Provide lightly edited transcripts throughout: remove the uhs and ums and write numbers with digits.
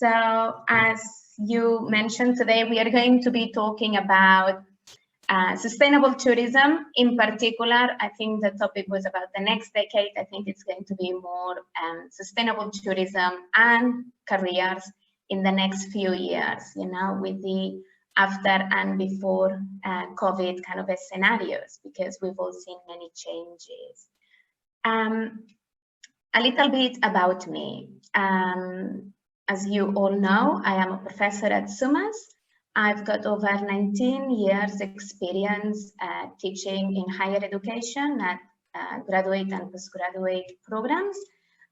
So as you mentioned today, we are going to be talking about sustainable tourism. In particular, I think the topic was about the next decade. I think it's going to be more sustainable tourism and careers in the next few years, you know, with the after and before COVID kind of scenarios, because we've all seen many changes. A little bit about me. As you all know, I am a professor at SUMAS. I've got over 19 years experience teaching in higher education at graduate and postgraduate programs.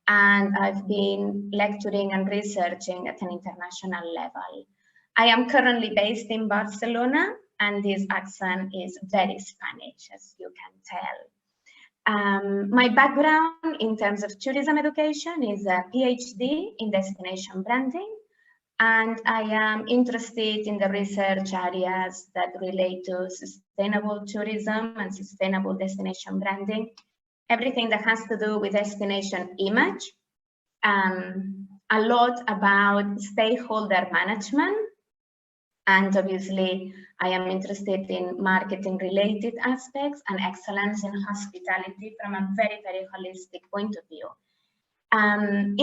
And I've been lecturing and researching at an international level. I am currently based in Barcelona, and this accent is very Spanish, as you can tell. My background in terms of tourism education is a PhD in destination branding, and I am interested in the research areas that relate to sustainable tourism and sustainable destination branding, everything that has to do with destination image, a lot about stakeholder management, and obviously I am interested in marketing related aspects and excellence in hospitality from a very, very holistic point of view.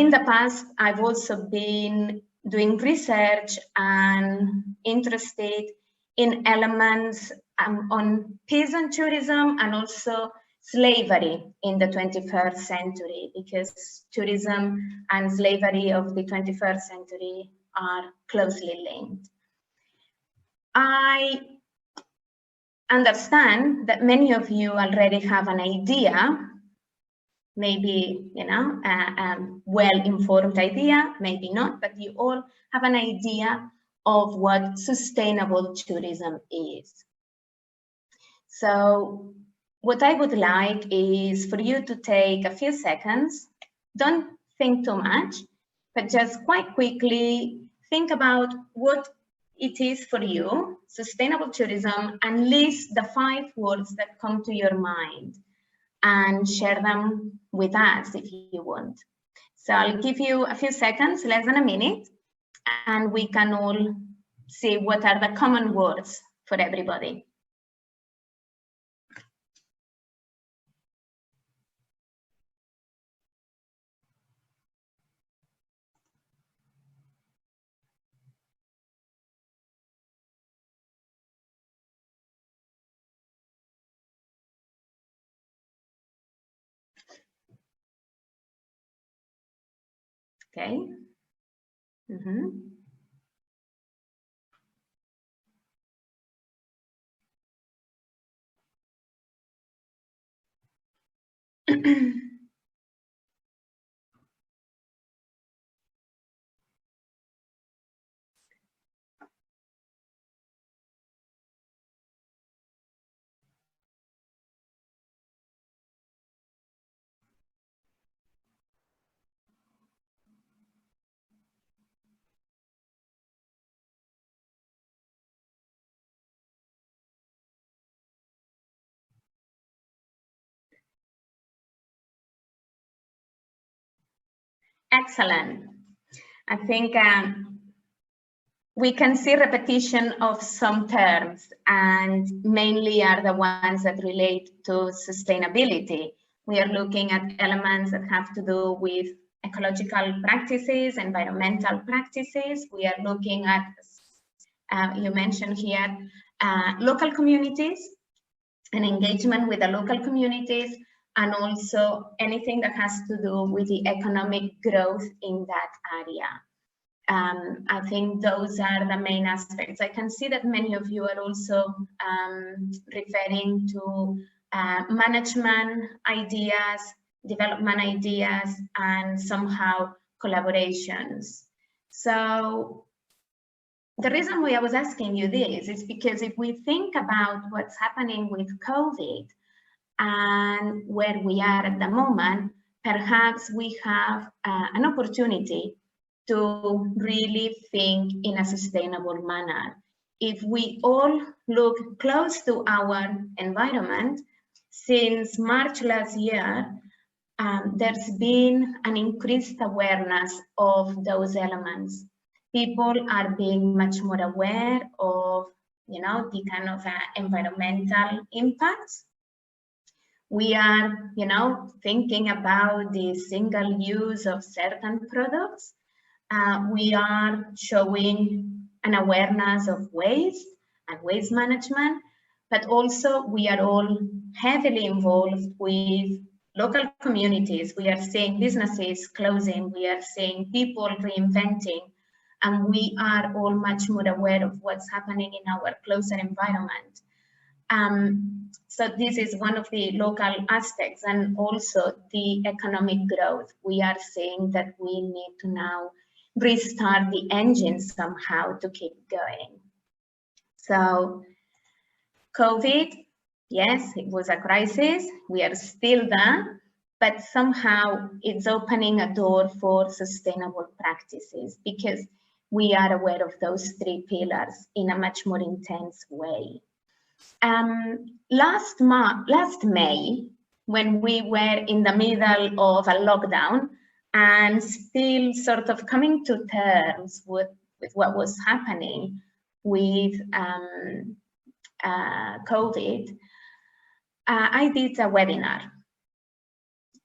In the past, I've also been doing research and interested in elements on peasant tourism and also slavery in the 21st century, because tourism and slavery of the 21st century are closely linked. I understand that many of you already have an idea, maybe, you know, well-informed idea, maybe not, but you all have an idea of what sustainable tourism is. So what I would like is for you to take a few seconds, don't think too much, but just quite quickly think about what it is for you, sustainable tourism, and list the 5 words that come to your mind and share them with us if you want. So I'll give you a few seconds, less than a minute, and we can all see what are the common words for everybody. Okay. Excellent. I think we can see repetition of some terms, and mainly are the ones that relate to sustainability. We are looking at elements that have to do with ecological practices, environmental practices. We are looking at, you mentioned here, local communities and engagement with the local communities, and also anything that has to do with the economic growth in that area. I think those are the main aspects. I can see that many of you are also referring to management ideas, development ideas, and somehow collaborations. So the reason why I was asking you this is because if we think about what's happening with COVID and where we are at the moment, perhaps we have an opportunity to really think in a sustainable manner. If we all look close to our environment, since March last year, there's been an increased awareness of those elements. people are being much more aware of, you know, the kind of environmental impacts. We are, you know, thinking about the single use of certain products. We are showing an awareness of waste and waste management, but also we are all heavily involved with local communities. We are seeing businesses closing, we are seeing people reinventing, and we are all much more aware of what's happening in our closer environment. So this is one of the local aspects, and also the economic growth. We are saying that we need to now restart the engine somehow to keep going. So COVID, yes, it was a crisis. We are still there, but somehow it's opening a door for sustainable practices because we are aware of those three pillars in a much more intense way. Last May, when we were in the middle of a lockdown and still sort of coming to terms with what was happening with COVID, I did a webinar,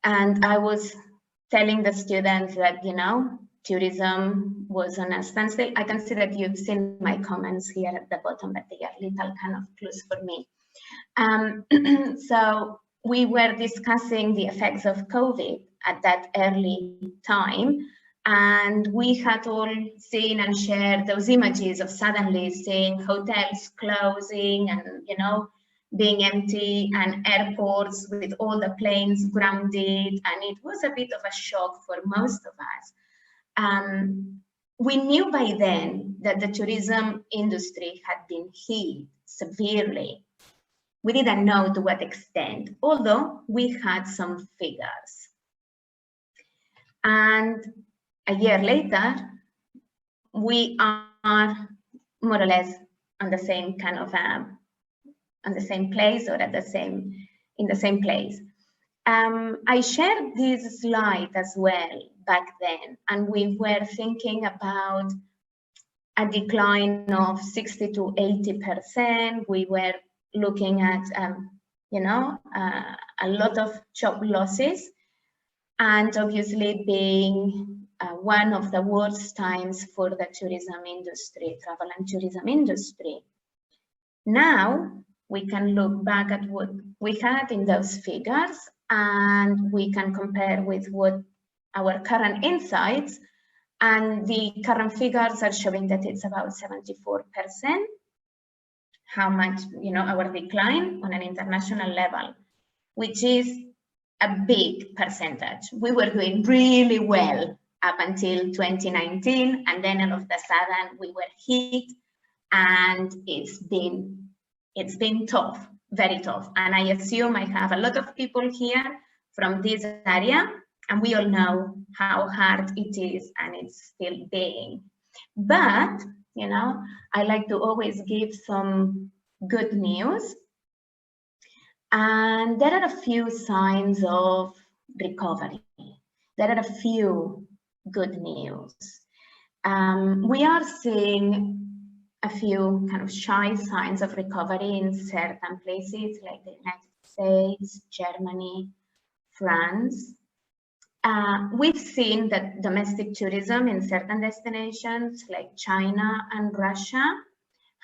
and I was telling the students that, you know, tourism was on a standstill. I can see that you've seen my comments here at the bottom, but they are little kind of clues for me. So we were discussing the effects of COVID at that early time, and we had all seen and shared those images of suddenly seeing hotels closing and, you know, being empty, and airports with all the planes grounded, and it was a bit of a shock for most of us. We knew by then that the tourism industry had been hit severely. We didn't know to what extent, although we had some figures. And a year later, we are more or less on the same kind of on the same place, or at the same, in the same place. I shared this slide as well back then, and we were thinking about a decline of 60 to 80%. We were looking at, you know, a lot of job losses, and obviously being one of the worst times for the tourism industry, travel and tourism industry. Now, we can look back at what we had in those figures, and we can compare with what our current insights, and the current figures are showing that it's about 74%, how much, you know, our decline on an international level, which is a big percentage. We were doing really well up until 2019, and then all of a sudden we were hit, and it's been tough, very tough. And I assume I have a lot of people here from this area, and we all know how hard it is, and it's still being. But, you know, I like to always give some good news. And there are a few signs of recovery. There are a few good news. We are seeing a few kind of shy signs of recovery in certain places like the United States, Germany, France. We've seen that domestic tourism in certain destinations like China and Russia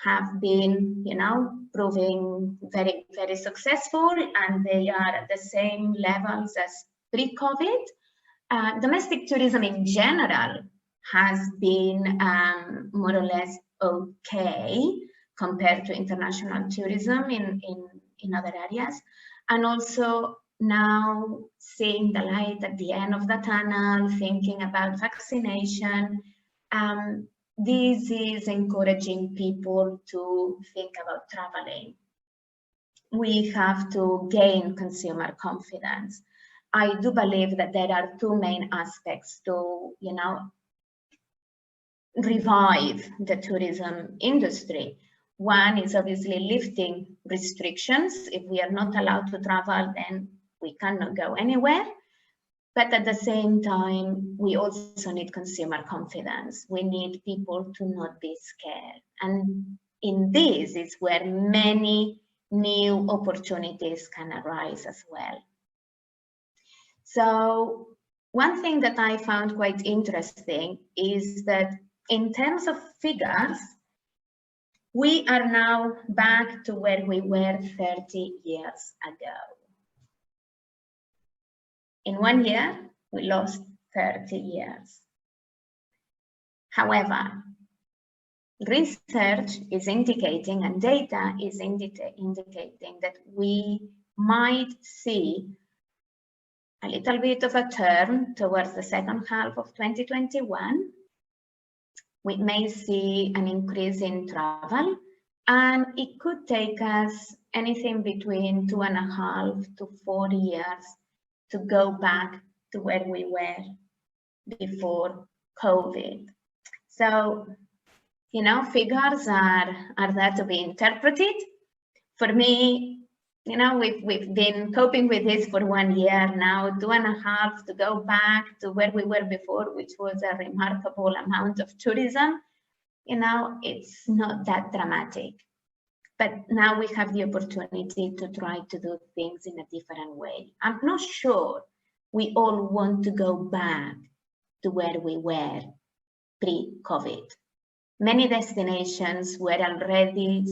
have been, you know, proving very, very successful, and they are at the same levels as pre-COVID. Domestic tourism in general has been more or less okay compared to international tourism in other areas. And also now seeing the light at the end of the tunnel, thinking about vaccination, this is encouraging people to think about traveling. We have to gain consumer confidence. I do believe that there are two main aspects to, you know, revive the tourism industry. One is obviously lifting restrictions. If we are not allowed to travel, then we cannot go anywhere. But at the same time, we also need consumer confidence. We need people to not be scared. And in this is where many new opportunities can arise as well. So one thing that I found quite interesting is that in terms of figures, we are now back to where we were 30 years ago. In 1 year, we lost 30 years. However, research is indicating and data is indicating that we might see a little bit of a turn towards the second half of 2021. We may see an increase in travel, and it could take us anything between 2.5 to 4 years to go back to where we were before COVID. So, you know, figures are there to be interpreted. For me, you know, we've been coping with this for 1 year now, 2.5 to go back to where we were before, which was a remarkable amount of tourism. You know, it's not that dramatic. But now we have the opportunity to try to do things in a different way. I'm not sure we all want to go back to where we were pre-COVID. Many destinations were already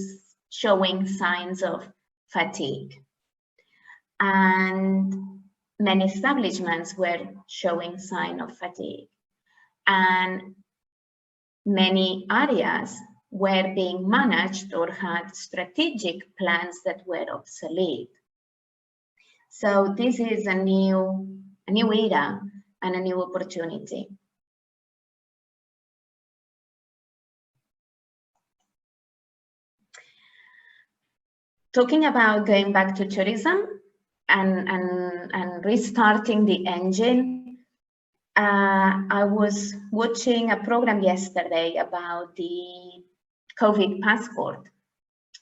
showing signs of fatigue, and many establishments were showing signs of fatigue, and many areas were being managed or had strategic plans that were obsolete. So this is a new era and a new opportunity. Talking about going back to tourism and restarting the engine, I was watching a program yesterday about the COVID passport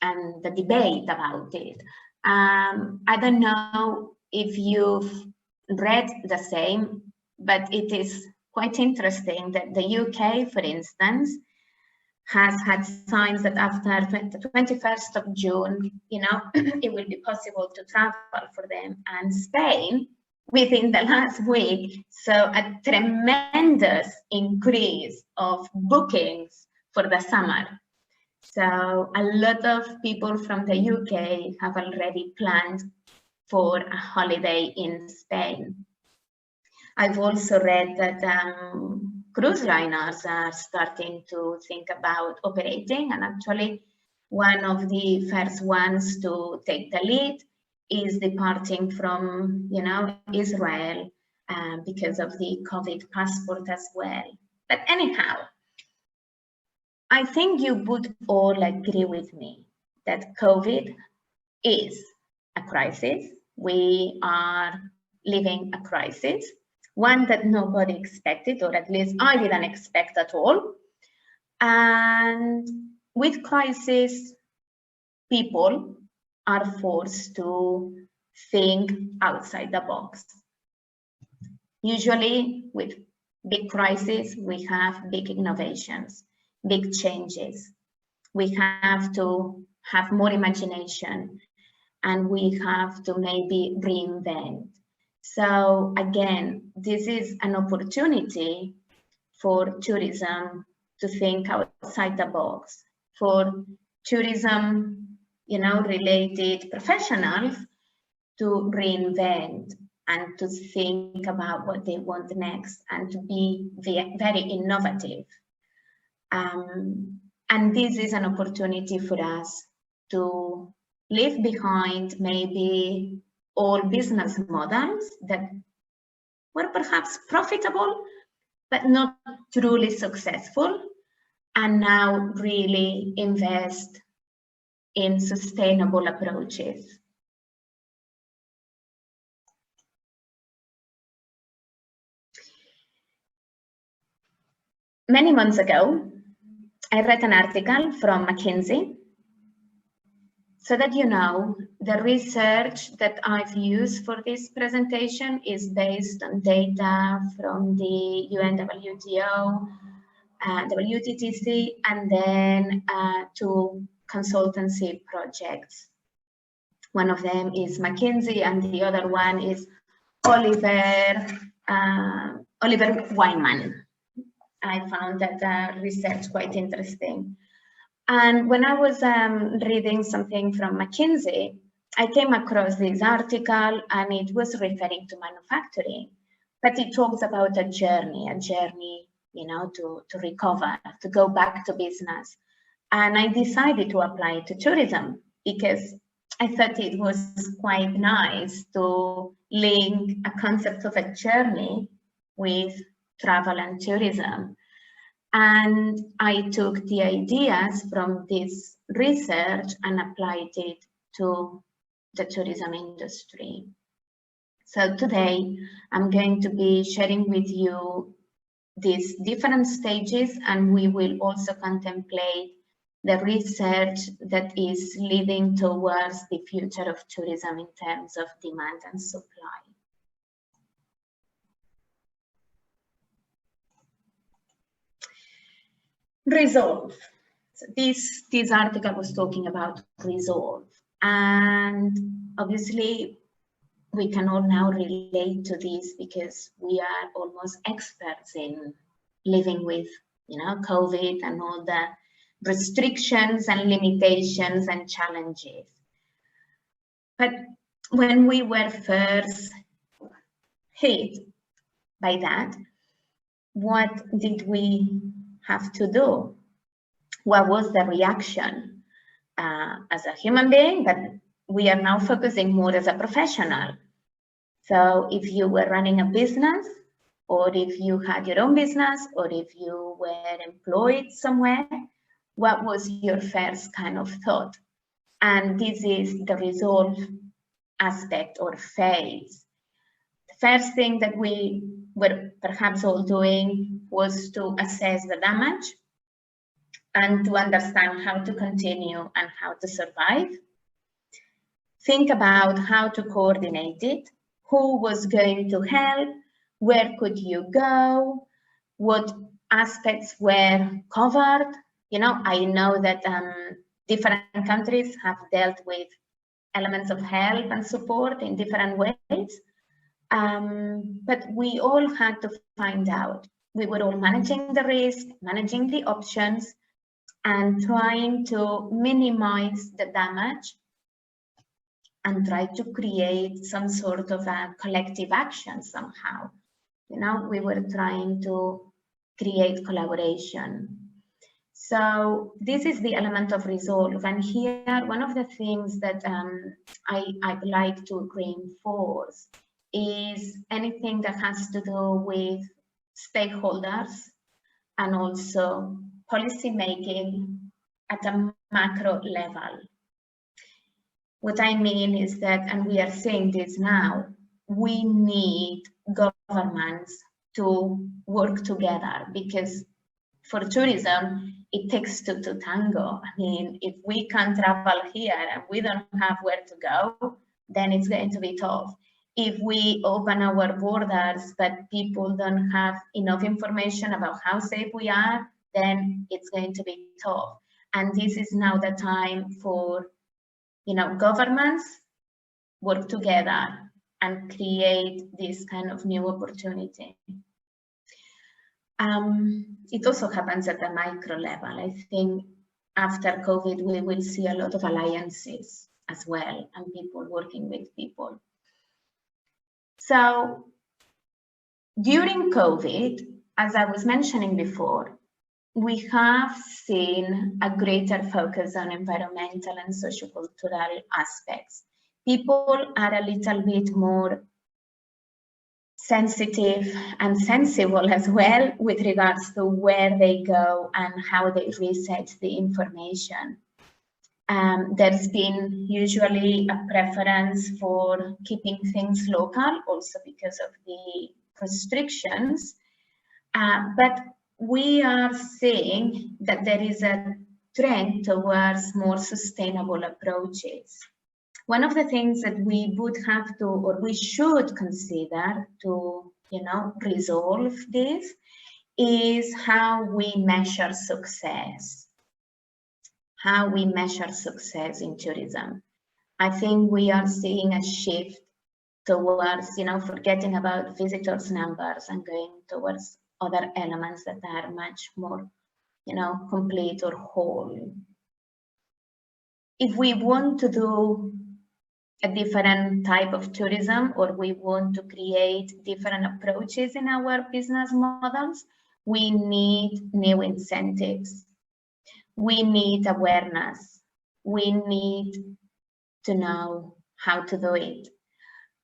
and the debate about it. I don't know if you've read the same, but it is quite interesting that the UK, for instance, has had signs that after the 21st of June, you know, it will be possible to travel for them. And Spain, within the last week, saw a tremendous increase of bookings for the summer. So a lot of people from the UK have already planned for a holiday in Spain. I've also read that cruise liners are starting to think about operating, and actually one of the first ones to take the lead is departing from, you know, Israel because of the COVID passport as well. But anyhow, I think you would all agree with me that COVID is a crisis. We are living a crisis, one that nobody expected, or at least I didn't expect at all. And with crisis, people are forced to think outside the box. Usually with big crises, we have big innovations, big changes. We have to have more imagination, and we have to maybe reinvent. So again, this is an opportunity for tourism to think outside the box, for tourism, you know, related professionals to reinvent and to think about what they want next and to be very innovative. And this is an opportunity for us to leave behind maybe all business models that were perhaps profitable, but not truly successful, and now really invest in sustainable approaches. Many months ago, I read an article from McKinsey So that you know, the research that I've used for this presentation is based on data from the UNWTO, WTTC, and then two consultancy projects. One of them is McKinsey, and the other one is Oliver Wyman. I found that research quite interesting. And when I was reading something from McKinsey, I came across this article, and it was referring to manufacturing, but it talks about a journey, you know, to recover, to go back to business. And I decided to apply it to tourism because I thought it was quite nice to link a concept of a journey with travel and tourism. And I took the ideas from this research and applied it to the tourism industry. So today, I'm going to be sharing with you these different stages, and we will also contemplate the research that is leading towards the future of tourism in terms of demand and supply. Resolve. So this article was talking about resolve, and obviously we can all now relate to this because we are almost experts in living with, you know, COVID and all the restrictions and limitations and challenges. But when we were first hit by that, what did we have to do? What was the reaction as a human being? But we are now focusing more as a professional. So if you were running a business, or if you had your own business, or if you were employed somewhere, what was your first kind of thought? And this is the resolve aspect or phase. The first thing that we were perhaps all doing was to assess the damage and to understand how to continue and how to survive. Think about how to coordinate it, who was going to help, where could you go, what aspects were covered. You know, I know that different countries have dealt with elements of help and support in different ways, but we all had to find out. We were all managing the risk, managing the options, and trying to minimize the damage and try to create some sort of a collective action somehow. You know, we were trying to create collaboration. So this is the element of resolve. And here, one of the things that I'd like to reinforce is anything that has to do with stakeholders and also policy making at a macro level. What I mean is that, and we are seeing this now, we need governments to work together, because for tourism, it takes two to tango. I mean, if we can't travel here and we don't have where to go, then it's going to be tough. If we open our borders, but people don't have enough information about how safe we are, then it's going to be tough. And this is now the time for, you know, governments work together and create this kind of new opportunity. It also happens at the micro level. I think after COVID, we will see a lot of alliances as well, and people working with people. So during COVID, as I was mentioning before, we have seen a greater focus on environmental and sociocultural aspects. People are a little bit more sensitive and sensible as well with regards to where they go and how they research the information. There's been usually a preference for keeping things local, also because of the restrictions, but we are seeing that there is a trend towards more sustainable approaches. One of the things that we would have to, or we should consider to, resolve this is how we measure success. How we measure success in tourism. I think we are seeing a shift towards, forgetting about visitors' numbers and going towards other elements that are much more, complete or whole. If we want to do a different type of tourism, or we want to create different approaches in our business models, we need new incentives. We need awareness. We need to know how to do it.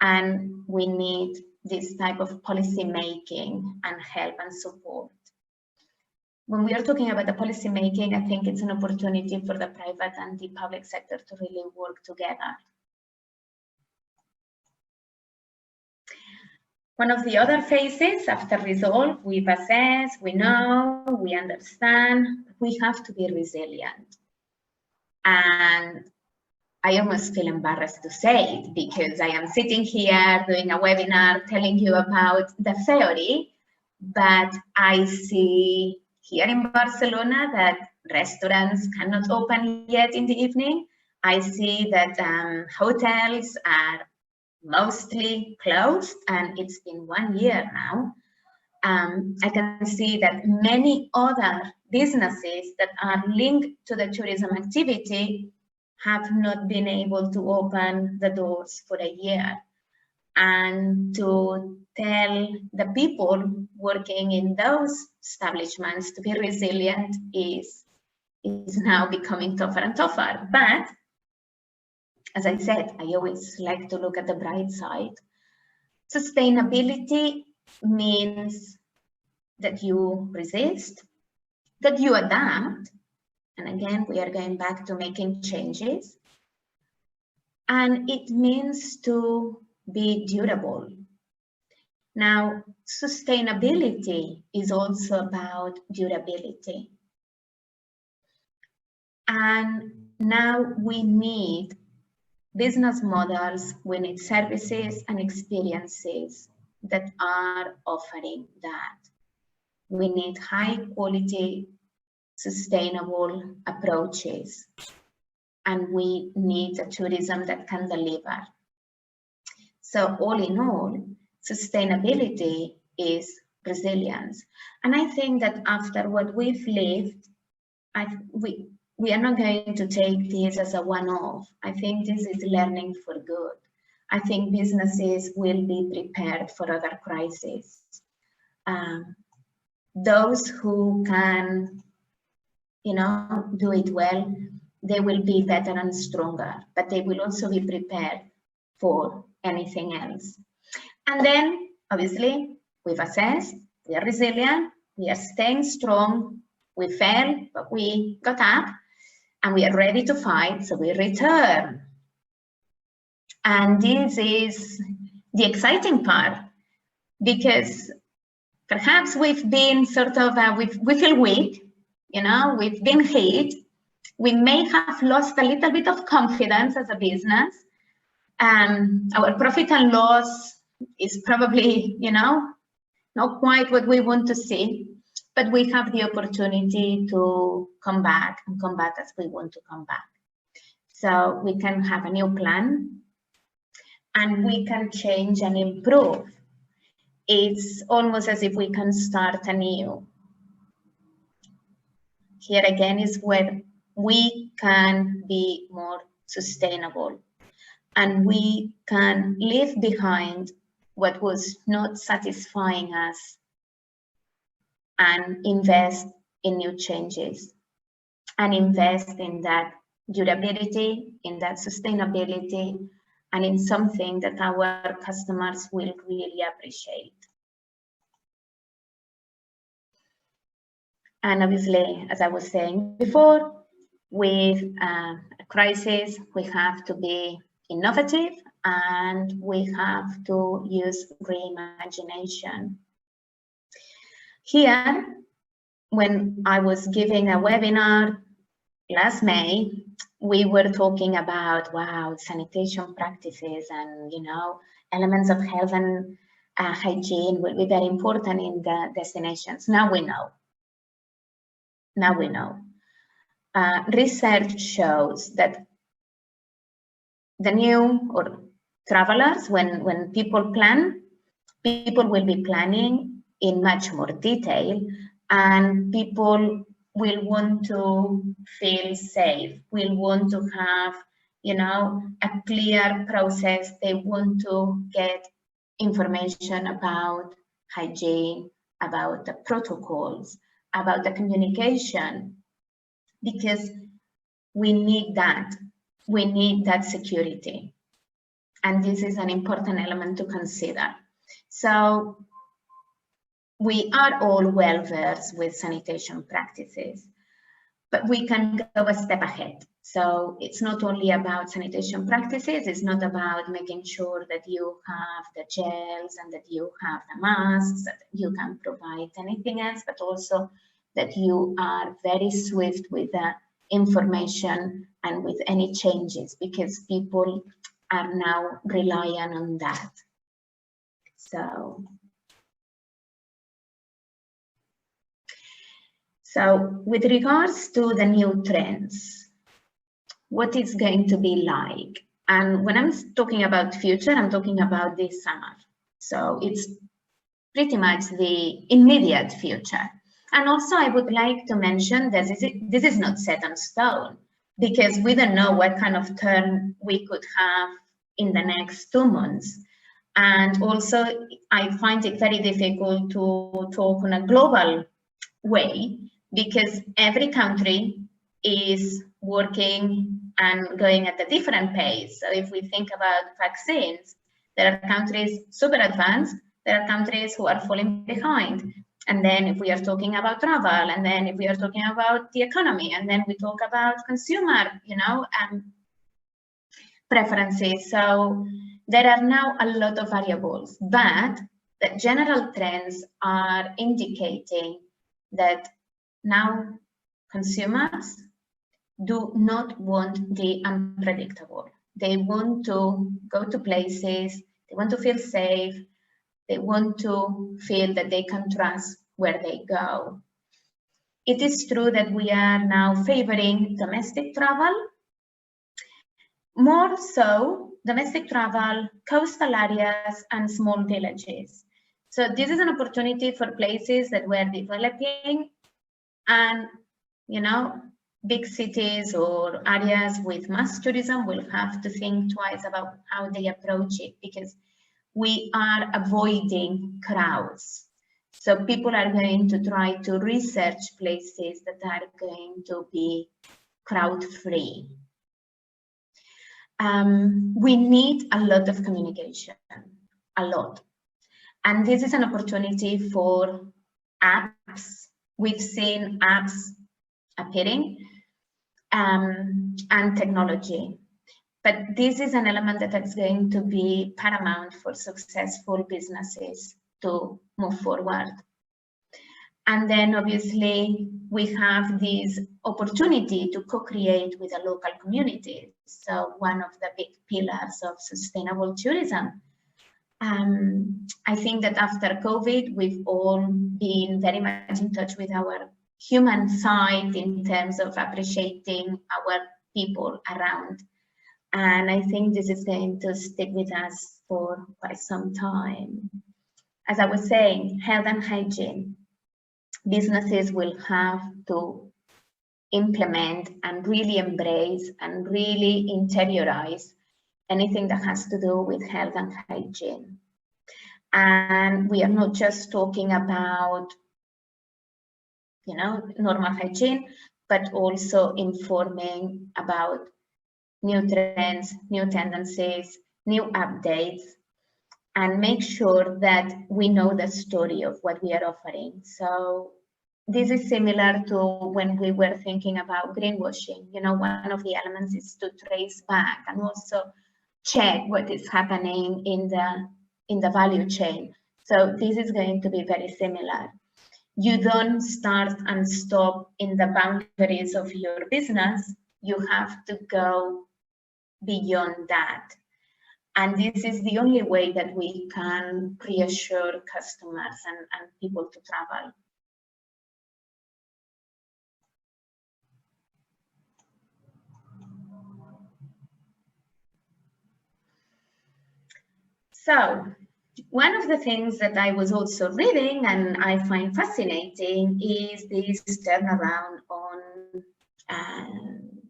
And we need this type of policy making and help and support. When we are talking about the policy making, I think it's an opportunity for the private and the public sector to really work together. One of the other phases after resolve, we've assessed, we know, we understand, we have to be resilient. And I almost feel embarrassed to say it because I am sitting here doing a webinar telling you about the theory, but I see here in Barcelona that restaurants cannot open yet in the evening. I see that hotels are mostly closed, and it's been 1 year now. I can see that many other businesses that are linked to the tourism activity have not been able to open the doors for a year. And to tell the people working in those establishments to be resilient is now becoming tougher and tougher. But as I said, I always like to look at the bright side. Sustainability means that you resist, that you adapt, and again, we are going back to making changes. And it means to be durable. Now, sustainability is also about durability. And now we need business models, we need services and experiences that are offering that. We need high quality, sustainable approaches, and we need a tourism that can deliver. So all in all, sustainability is resilience. And I think that after what we've lived, we are not going to take this as a one-off. I think this is learning for good. I think businesses will be prepared for other crises. Those who can, do it well, they will be better and stronger, but they will also be prepared for anything else. And then, obviously, we've assessed, we are resilient, we are staying strong, we fell, but we got up, and we are ready to fight, so we return. And this is the exciting part, because perhaps we've been sort of, we feel weak, we've been hit. We may have lost a little bit of confidence as a business. Our profit and loss is probably, not quite what we want to see, but we have the opportunity to come back and come back as we want to come back. So we can have a new plan and we can change and improve. It's almost as if we can start anew. Here again is where we can be more sustainable and we can leave behind what was not satisfying us and invest in new changes and invest in that durability, in that sustainability, and in something that our customers will really appreciate. And obviously, as I was saying before, with a crisis, we have to be innovative and we have to use reimagination. Here, when I was giving a webinar last May, we were talking about, wow, sanitation practices and, you know, elements of health and hygiene will be very important in the destinations. Now we know. Now we know. Research shows that the new or travelers, when people plan, people will be planning in much more detail, and people will want to feel safe, will want to have, you know, a clear process. They want to get information about hygiene, about the protocols, about the communication, because we need that. We need that security. And this is an important element to consider. So we are all well versed with sanitation practices, but we can go a step ahead. So it's not only about sanitation practices, it's not about making sure that you have the gels and that you have the masks, that you can provide anything else, but also that you are very swift with the information and with any changes, because people are now relying on that. So with regards to the new trends, what it's going to be like. And when I'm talking about future, I'm talking about this summer. So it's pretty much the immediate future. And also I would like to mention that this is not set in stone, because we don't know what kind of turn we could have in the next 2 months. And also I find it very difficult to talk on a global way, because every country is working and going at a different pace. So if we think about vaccines, there are countries super advanced, there are countries who are falling behind. And then if we are talking about travel, and then if we are talking about the economy, and then we talk about consumer, you know, preferences. So there are now a lot of variables, but the general trends are indicating that now consumers do not want the unpredictable. They want to go to places, they want to feel safe, they want to feel that they can trust where they go. It is true that we are now favoring domestic travel, more so domestic travel, coastal areas, and small villages. So this is an opportunity for places that were developing, and, you know, big cities or areas with mass tourism will have to think twice about how they approach it, because we are avoiding crowds. So people are going to try to research places that are going to be crowd-free. We need a lot of communication, a lot. And this is an opportunity for apps. We've seen apps appearing and technology. But this is an element that is going to be paramount for successful businesses to move forward. And then obviously we have this opportunity to co-create with a local community. So one of the big pillars of sustainable tourism. I think that after COVID, we've all been very much in touch with our human side in terms of appreciating our people around. And I think this is going to stick with us for quite some time. As I was saying, health and hygiene. Businesses will have to implement and really embrace and really interiorize anything that has to do with health and hygiene. And we are not just talking about, you know, normal hygiene, but also informing about new trends, new tendencies, new updates, and make sure that we know the story of what we are offering. So this is similar to when we were thinking about greenwashing. You know, one of the elements is to trace back and also check what is happening in the value chain. So this is going to be very similar. You don't start and stop in the boundaries of your business. You have to go beyond that. And this is the only way that we can reassure customers and people to travel. So one of the things that I was also reading and I find fascinating is this turnaround on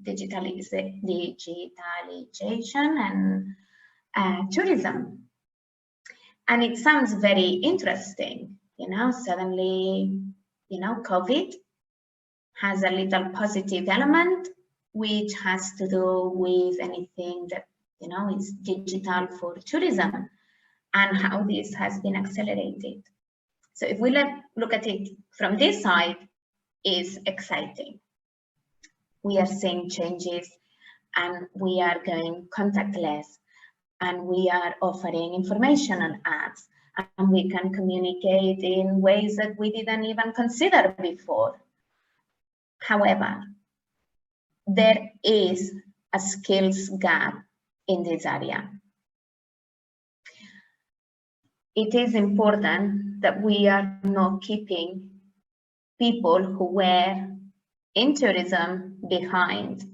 digitalization and tourism. And it sounds very interesting, suddenly, COVID has a little positive element, which has to do with anything that, is digital for tourism and how this has been accelerated. So if we look at it from this side, is exciting. We are seeing changes and we are going contactless and we are offering information on ads and we can communicate in ways that we didn't even consider before. However, there is a skills gap in this area. It is important that we are not keeping people who were in tourism behind.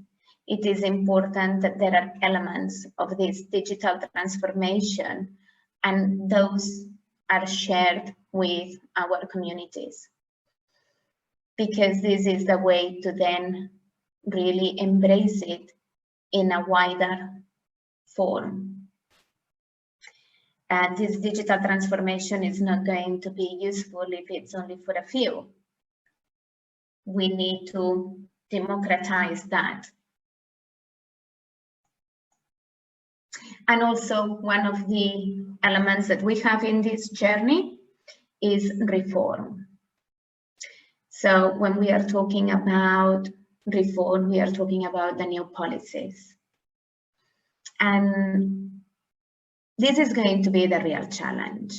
It is important that there are elements of this digital transformation and those are shared with our communities. Because this is the way to then really embrace it in a wider form. This digital transformation is not going to be useful if it's only for a few. We need to democratize that. And also one of the elements that we have in this journey is reform. So when we are talking about reform, we are talking about the new policies. And this is going to be the real challenge.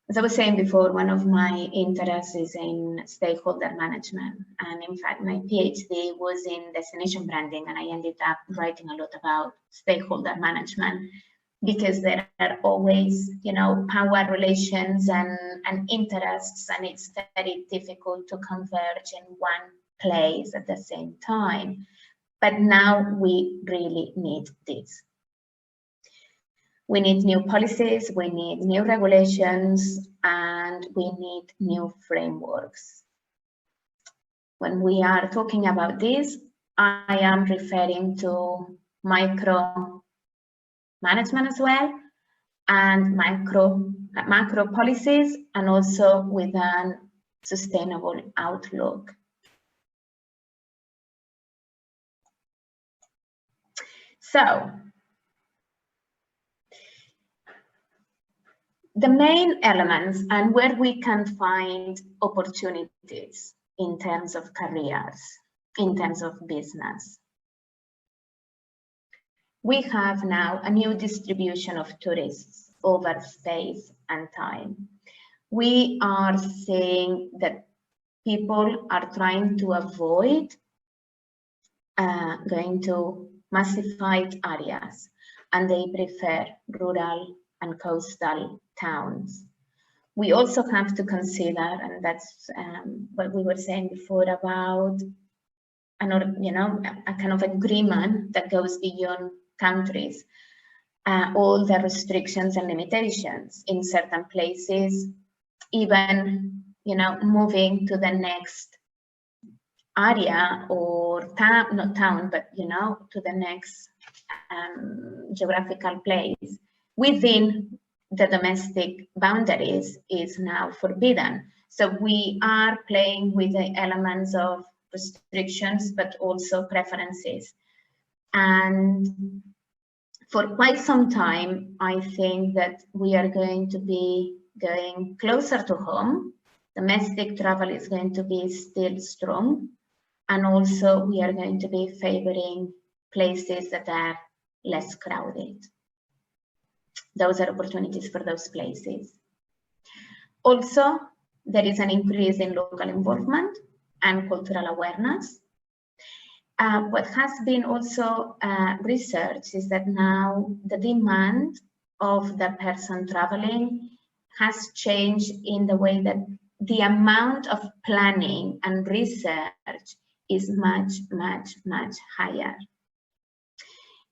As I was saying before, one of my interests is in stakeholder management. And in fact, my PhD was in destination branding, and I ended up writing a lot about stakeholder management because there are always, power relations and interests, and it's very difficult to converge in one place at the same time. But now we really need this. We need new policies, we need new regulations, and we need new frameworks. When we are talking about this, I am referring to micro management as well, and macro policies, and also with a sustainable outlook. So, the main elements and where we can find opportunities in terms of careers, in terms of business. We have now a new distribution of tourists over space and time. We are seeing that people are trying to avoid going to massified areas, and they prefer rural and coastal towns. We also have to consider, and that's what we were saying before about a kind of agreement that goes beyond countries, all the restrictions and limitations in certain places, even moving to the next area or town, not town, but to the next geographical place within the domestic boundaries is now forbidden. So we are playing with the elements of restrictions, but also preferences. And for quite some time, I think that we are going to be going closer to home. Domestic travel is going to be still strong. And also we are going to be favoring places that are less crowded. Those are opportunities for those places. Also, there is an increase in local involvement and cultural awareness. What has been also researched is that now the demand of the person traveling has changed in the way that the amount of planning and research is much, much, much higher.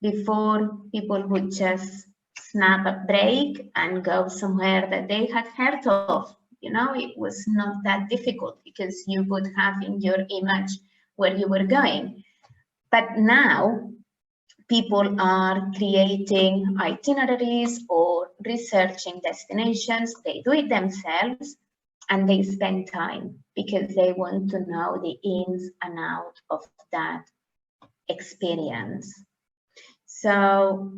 Before, people would just snap a break and go somewhere that they had heard of. You know, it was not that difficult because you would have in your image where you were going. But now people are creating itineraries or researching destinations. They do it themselves and they spend time because they want to know the ins and outs of that experience. So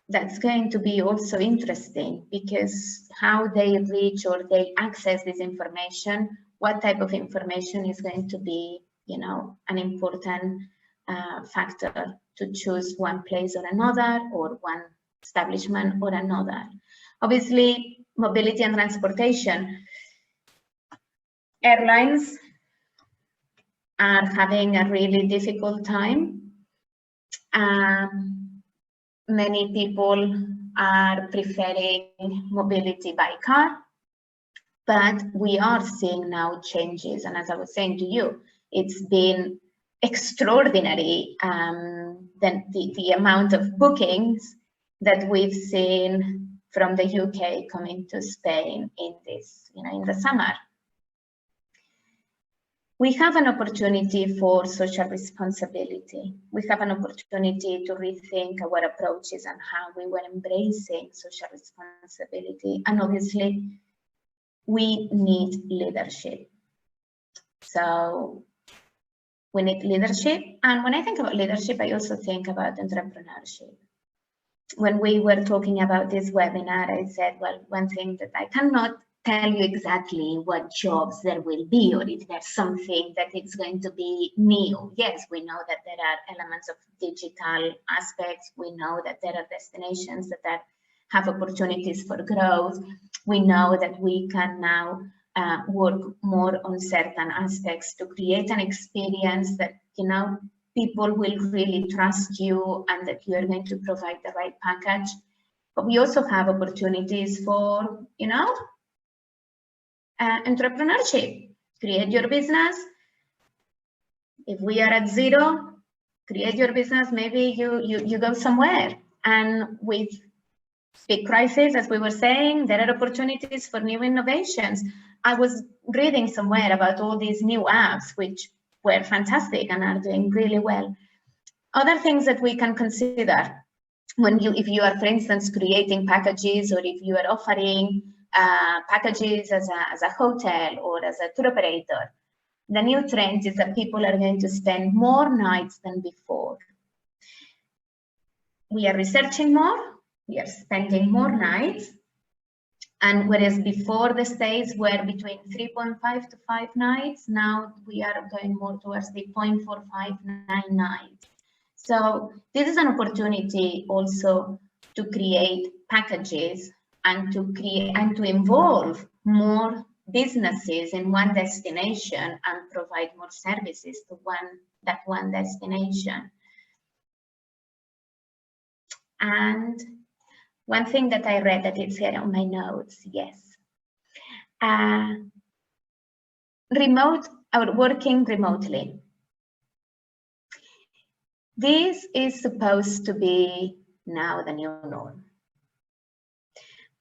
that's going to be also interesting because how they reach or they access this information, what type of information is going to be, you know, an important factor to choose one place or another, or one establishment or another. Obviously, mobility and transportation. Airlines are having a really difficult time. Many people are preferring mobility by car, but we are seeing now changes. And as I was saying to you, it's been extraordinary, the amount of bookings that we've seen from the UK coming to Spain in this, you know, in the summer. We have an opportunity for social responsibility. We have an opportunity to rethink our approaches and how we were embracing social responsibility. And obviously, we need leadership. So we need leadership. And when I think about leadership, I also think about entrepreneurship. When we were talking about this webinar, I said, well, one thing that I cannot tell you exactly what jobs there will be, or if there's something that it's going to be new. Yes, we know that there are elements of digital aspects. We know that there are destinations that have opportunities for growth. We know that we can now work more on certain aspects to create an experience that, you know, people will really trust you and that you are going to provide the right package. But we also have opportunities for, you know, entrepreneurship. Create your business. If we are at zero, create your business. Maybe you go somewhere. And with big crisis, as we were saying, there are opportunities for new innovations. I was reading somewhere about all these new apps, which were fantastic and are doing really well. Other things that we can consider if you are, for instance, creating packages, or if you are offering packages as a hotel or as a tour operator, the new trend is that people are going to spend more nights than before. We are researching more, we are spending more nights, and whereas before the stays were between 3.5 to 5 nights, now we are going more towards the 0.459 nights. So this is an opportunity also to create packages and to involve more businesses in one destination and provide more services to that one destination. And one thing that I read that it's here on my notes, yes. Working remotely. This is supposed to be now the new norm.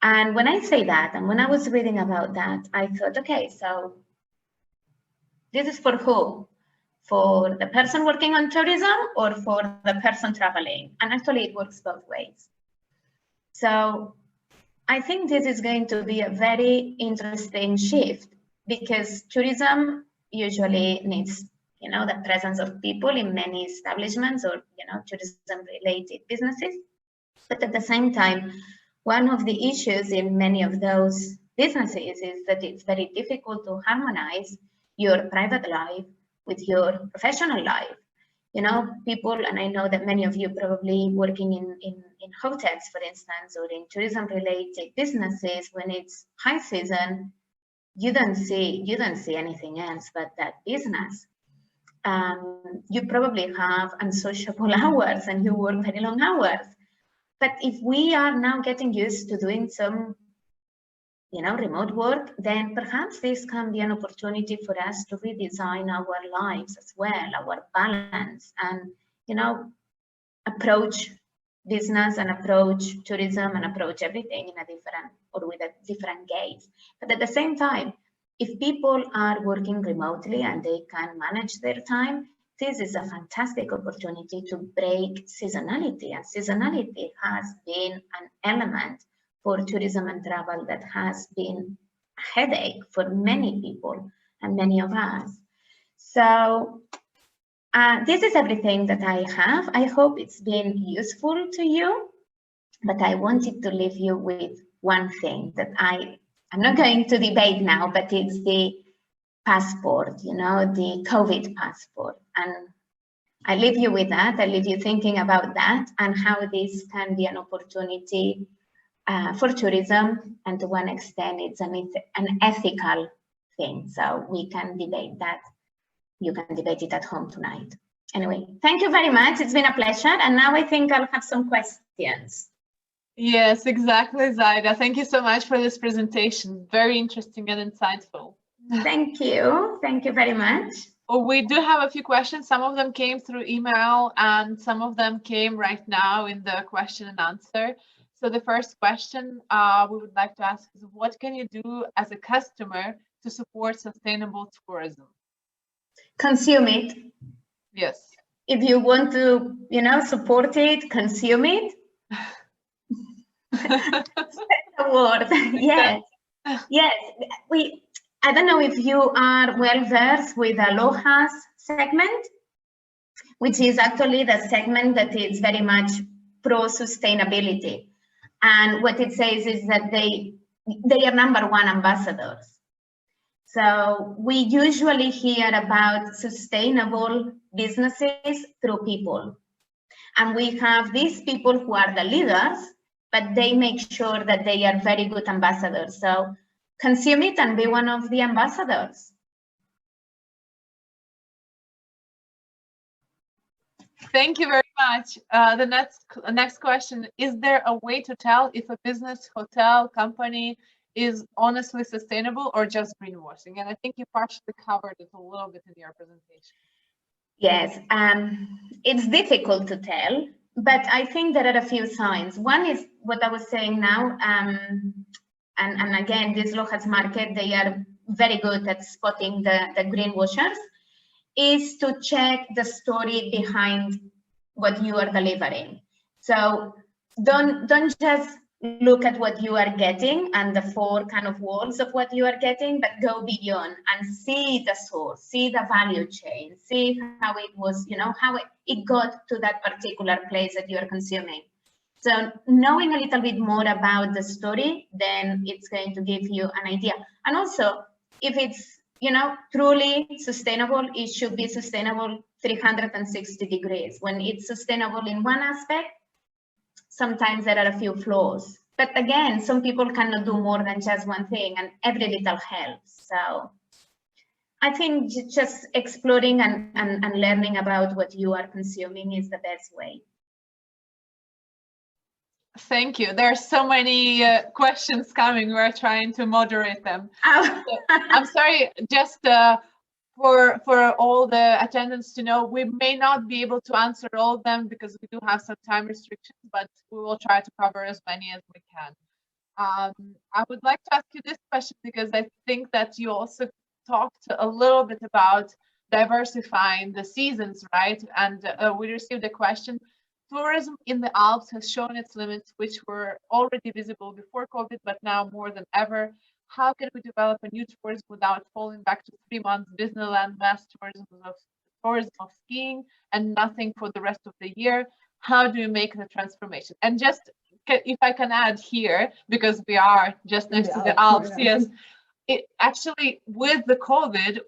And when I say that, and when I was reading about that, I thought, okay, so this is for who? For the person working on tourism or for the person traveling? And actually it works both ways. So I think this is going to be a very interesting shift, because tourism usually needs, you know, the presence of people in many establishments or, you know, tourism related businesses. But at the same time, one of the issues in many of those businesses is that it's very difficult to harmonize your private life with your professional life. You know, people, and I know that many of you probably working in hotels, for instance, or in tourism related businesses, when it's high season, you don't see anything else but that business. You probably have unsociable hours and you work very long hours. But if we are now getting used to doing some, remote work, then perhaps this can be an opportunity for us to redesign our lives as well, our balance, and, approach business and approach tourism and approach everything in a different or with a different gaze. But at the same time, if people are working remotely and they can manage their time, this is a fantastic opportunity to break seasonality. And seasonality has been an element for tourism and travel that has been a headache for many people and many of us. So this is everything that I have. I hope it's been useful to you, but I wanted to leave you with one thing that I'm not going to debate now, but it's the passport, the COVID passport. And I leave you with that. I leave you thinking about that and how this can be an opportunity for tourism. And to one extent, it's an ethical thing. So we can debate that. You can debate it at home tonight. Anyway, thank you very much. It's been a pleasure. And now I think I'll have some questions. Yes, exactly, Zaida. Thank you so much for this presentation. Very interesting and insightful. Thank you. Thank you very much. Oh, we do have a few questions. Some of them came through email and some of them came right now in the question and answer. So the first question we would like to ask is, what can you do as a customer to support sustainable tourism? Consume it. Yes. If you want to, support it, consume it. The word. Yes. Yes. I don't know if you are well versed with Aloha's segment, which is actually the segment that is very much pro-sustainability. And what it says is that they are #1 ambassadors. So we usually hear about sustainable businesses through people. And we have these people who are the leaders, but they make sure that they are very good ambassadors. So consume it and be one of the ambassadors. Thank you very much. The next question, is there a way to tell if a business, hotel, company is honestly sustainable or just greenwashing? And I think you partially covered it a little bit in your presentation. Yes, it's difficult to tell, but I think there are a few signs. One is what I was saying now, and again, this Lojas market, they are very good at spotting the greenwashers, is to check the story behind what you are delivering. So don't just look at what you are getting and the 4 kind of walls of what you are getting, but go beyond and see the source, see the value chain, see how it was, how it got to that particular place that you are consuming. So knowing a little bit more about the story, then it's going to give you an idea. And also, if it's, truly sustainable, it should be sustainable 360 degrees. When it's sustainable in one aspect, sometimes there are a few flaws. But again, some people cannot do more than just one thing, and every little helps. So I think just exploring and learning about what you are consuming is the best way. Thank you. There are so many questions coming. We're trying to moderate them. Oh. So, I'm sorry, just for all the attendants to know, we may not be able to answer all of them because we do have some time restrictions, but we will try to cover as many as we can. I would like to ask you this question because I think that you also talked a little bit about diversifying the seasons, right? And we received a question. Tourism in the Alps has shown its limits, which were already visible before COVID, but now more than ever. How can we develop a new tourism without falling back to 3 months Disneyland mass tourism of skiing and nothing for the rest of the year? How do you make the transformation? And just if I can add here, because we are just next to the Alps, yes, it actually with the COVID,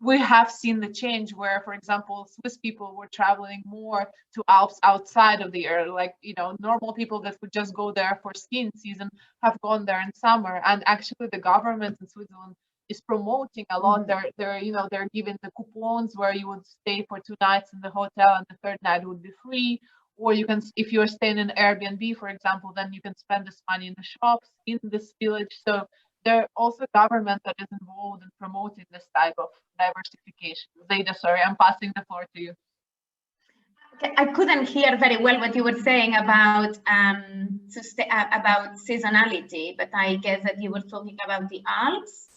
we have seen the change where, for example, Swiss people were traveling more to Alps outside of the year. Like, normal people that would just go there for skiing season have gone there in summer. And actually the government in Switzerland is promoting a lot. They're giving the coupons where you would stay for 2 nights in the hotel and the third night would be free. Or you can, if you're staying in Airbnb, for example, then you can spend this money in the shops in this village. So there are also government that is involved in promoting this type of diversification. Zaida, sorry, I'm passing the floor to you. Okay, I couldn't hear very well what you were saying about seasonality, but I guess that you were talking about the Alps.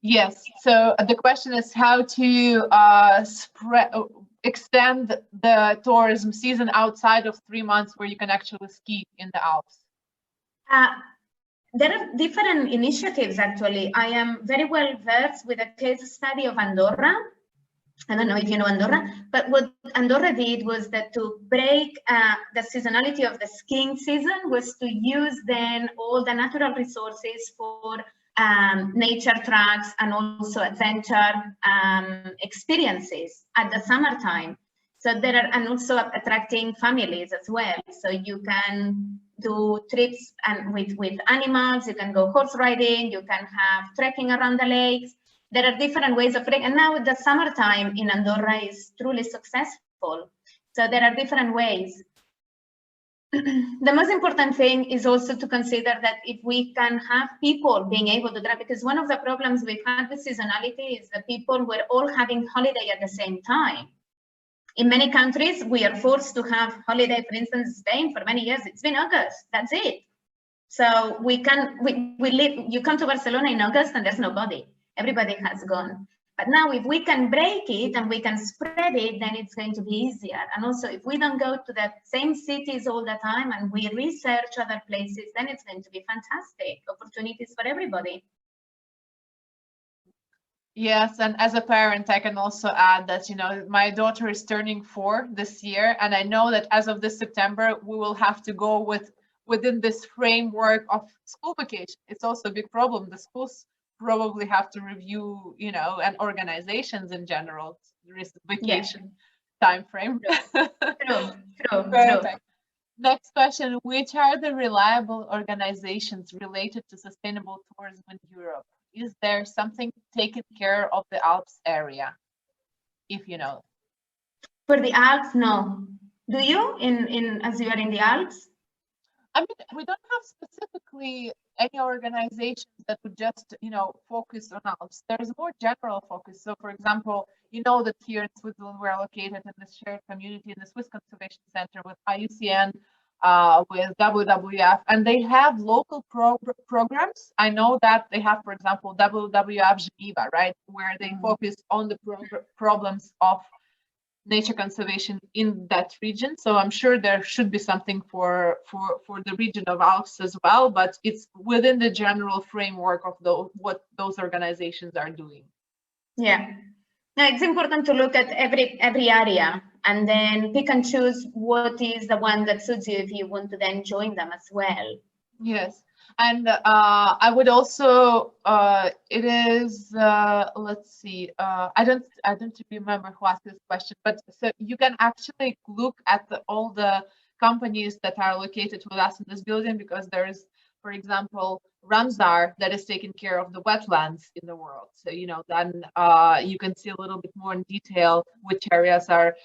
Yes. So the question is how to extend the tourism season outside of 3 months where you can actually ski in the Alps. There are different initiatives, actually. I am very well versed with a case study of Andorra. I don't know if you know Andorra, but what Andorra did was that to break the seasonality of the skiing season was to use then all the natural resources for nature tracks and also adventure experiences at the summertime. So there are, and also attracting families as well. So you can do trips and with animals, you can go horse riding, you can have trekking around the lakes. There are different ways of, and now the summertime in Andorra is truly successful. So there are different ways. The most important thing is also to consider that if we can have people being able to drive, because one of the problems we've had with seasonality is that people were all having holiday at the same time. In many countries, we are forced to have holiday. For instance, Spain, for many years, it's been August, that's it. So we live, you come to Barcelona in August and there's nobody. Everybody has gone. But now if we can break it and we can spread it, then it's going to be easier. And also if we don't go to the same cities all the time and we research other places, then it's going to be fantastic opportunities for everybody. Yes, and as a parent, I can also add that, you know, my daughter is turning 4 this year, and I know that as of this September, we will have to go within this framework of school vacation. It's also a big problem. The schools probably have to review, you know, and organizations in general, vacation time frame. True. Next question, which are the reliable organizations related to sustainable tourism in Europe? Is there something taken care of the Alps area, if you know? For the Alps, no. Do you, as you are in the Alps? I mean, we don't have specifically any organizations that would just, you know, focus on Alps. There's more general focus. So, for example, you know that here in Switzerland, we're located in this shared community in the Swiss Conservation Center with IUCN, with WWF, and they have local programs. I know that they have, for example, WWF Geneva, right, where they focus on the problems of nature conservation in that region. So I'm sure there should be something for the region of Alps as well, but it's within the general framework of what those organizations are doing. Yeah. Now it's important to look at every area and then pick and choose what is the one that suits you if you want to then join them as well. Yes. And I would also, it is, let's see, I don't remember who asked this question, but so you can actually look at all the companies that are located with us in this building, because there's, for example, Ramsar that is taking care of the wetlands in the world. So, you know, then you can see a little bit more in detail which areas are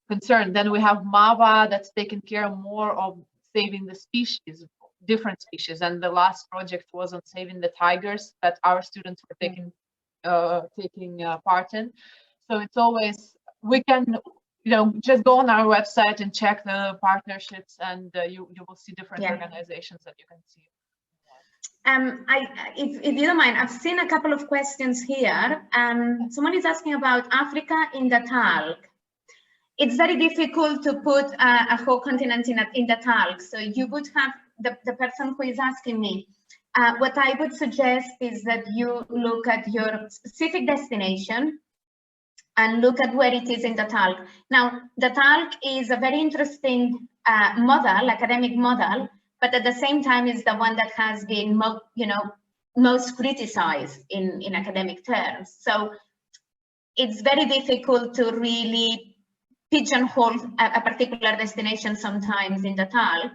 concerned. Then we have MAVA that's taking care more of saving the species, different species, and the last project was on saving the tigers that our students were taking part in. So it's always, we can, you know, just go on our website and check the partnerships, and you will see different organizations that you can see. If you don't mind, I've seen a couple of questions here. Someone is asking about Africa in the talc. It's very difficult to put a whole continent in the talc. So you would have the person who is asking me, what I would suggest is that you look at your specific destination and look at where it is in the talc. Now, the talc is a very interesting model, academic model, but at the same time is the one that has been most criticized in academic terms. So it's very difficult to really pigeonhole a particular destination sometimes in the talc.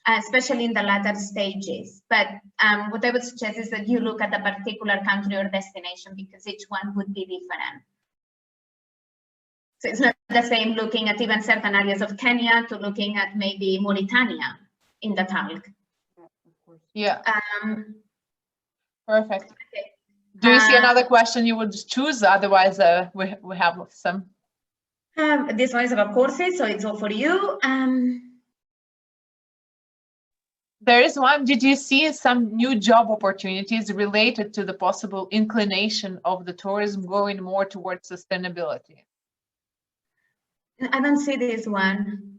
especially in the latter stages. But what I would suggest is that you look at a particular country or destination, because each one would be different. So it's not the same looking at even certain areas of Kenya to looking at maybe Mauritania in the talc. Yeah. Perfect. Okay. Do you see another question you would choose? Otherwise, we have some. This one is about courses, so it's all for you. There is one. Did you see some new job opportunities related to the possible inclination of the tourism going more towards sustainability? I don't see this one.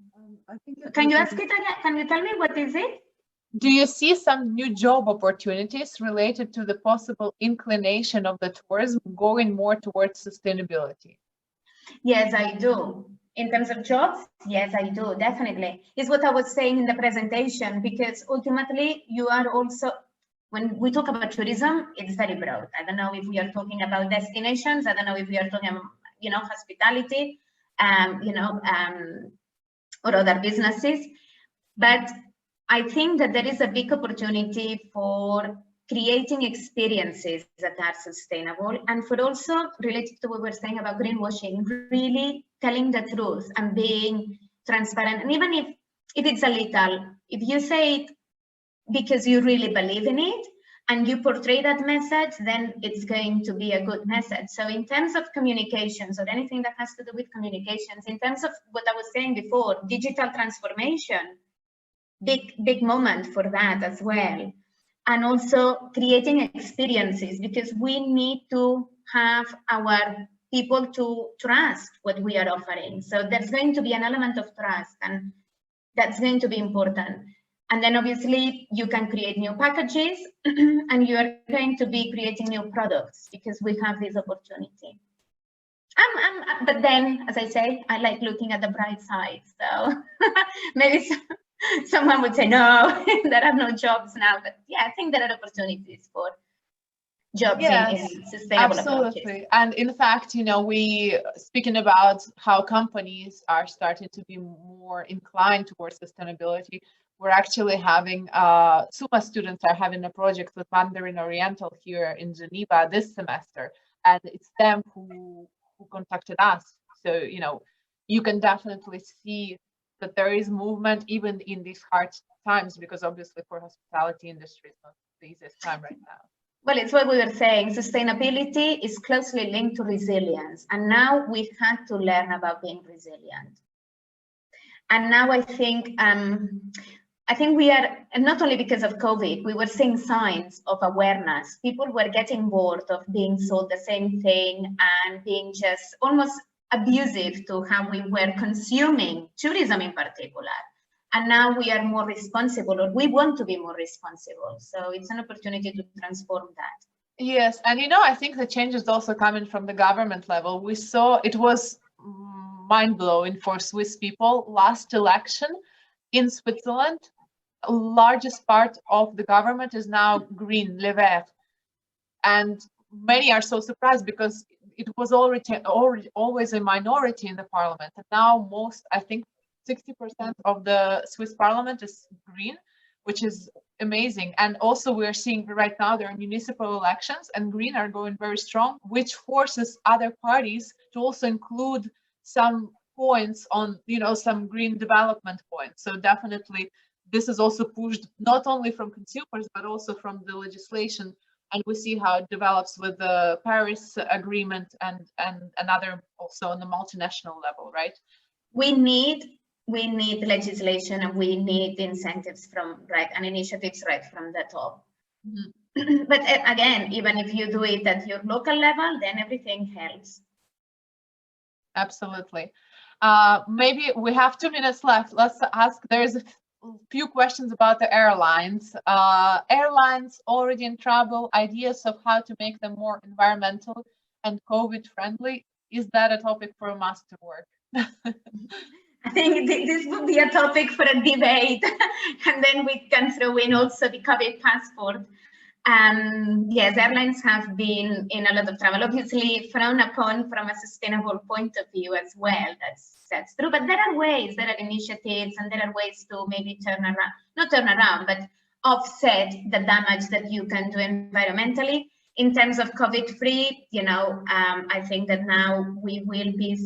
Can you ask it again? Can you tell me what is it? Do you see some new job opportunities related to the possible inclination of the tourism going more towards sustainability? Yes, I do. In terms of jobs, yes, I do, definitely. It's what I was saying in the presentation, because ultimately you are also, when we talk about tourism, it's very broad. I don't know if we are talking about destinations. I don't know if we are talking, hospitality, or other businesses. But I think that there is a big opportunity for creating experiences that are sustainable, and for also, related to what we're saying about greenwashing, really telling the truth and being transparent. And even if it's a little, if you say it because you really believe in it and you portray that message, then it's going to be a good message. So in terms of communications or anything that has to do with communications, in terms of what I was saying before, digital transformation, big moment for that as well. And also creating experiences, because we need to have our people to trust what we are offering. So there's going to be an element of trust, and that's going to be important. And then obviously you can create new packages and you are going to be creating new products, because we have this opportunity. But then, as I say, I like looking at the bright side. So maybe someone would say, no, there are no jobs now. But yeah, I think there are opportunities for jobs in sustainable absolutely approaches. And in fact, we speaking about how companies are starting to be more inclined towards sustainability. We're actually having SUMA students are having a project with Mandarin Oriental here in Geneva this semester, and it's them who contacted us. So you can definitely see that there is movement even in these hard times, because obviously for hospitality industry it's not the easiest time right now. Well, it's what we were saying. Sustainability is closely linked to resilience. And now we've had to learn about being resilient. And now I think we are, not only because of COVID, we were seeing signs of awareness. People were getting bored of being sold the same thing and being just almost abusive to how we were consuming tourism in particular. And now we are more responsible, or we want to be more responsible. So it's an opportunity to transform that. Yes, and I think the change is also coming from the government level. We saw it was mind-blowing for Swiss people. Last election in Switzerland, largest part of the government is now green, Le Vert. And many are so surprised, because it was always a minority in the parliament. And now I think 60% of the Swiss parliament is green, which is amazing. And also we're seeing right now there are municipal elections and green are going very strong, which forces other parties to also include some points on, some green development points. So definitely this is also pushed not only from consumers, but also from the legislation. And we see how it develops with the Paris Agreement and another also on the multinational level, right? We need legislation, and we need incentives and initiatives right from the top. Mm-hmm. But again, even if you do it at your local level, then everything helps. Absolutely. Maybe we have 2 minutes left. Let's ask, there's a few questions about the airlines. Airlines already in trouble, ideas of how to make them more environmental and COVID friendly. Is that a topic for a master work? I think this would be a topic for a debate, and then we can throw in also the COVID passport. Yes, airlines have been in a lot of trouble, obviously frowned upon from a sustainable point of view as well. That's true, but there are ways, there are initiatives, and there are ways to maybe not turn around, but offset the damage that you can do environmentally. In terms of COVID-free, I think that now we will be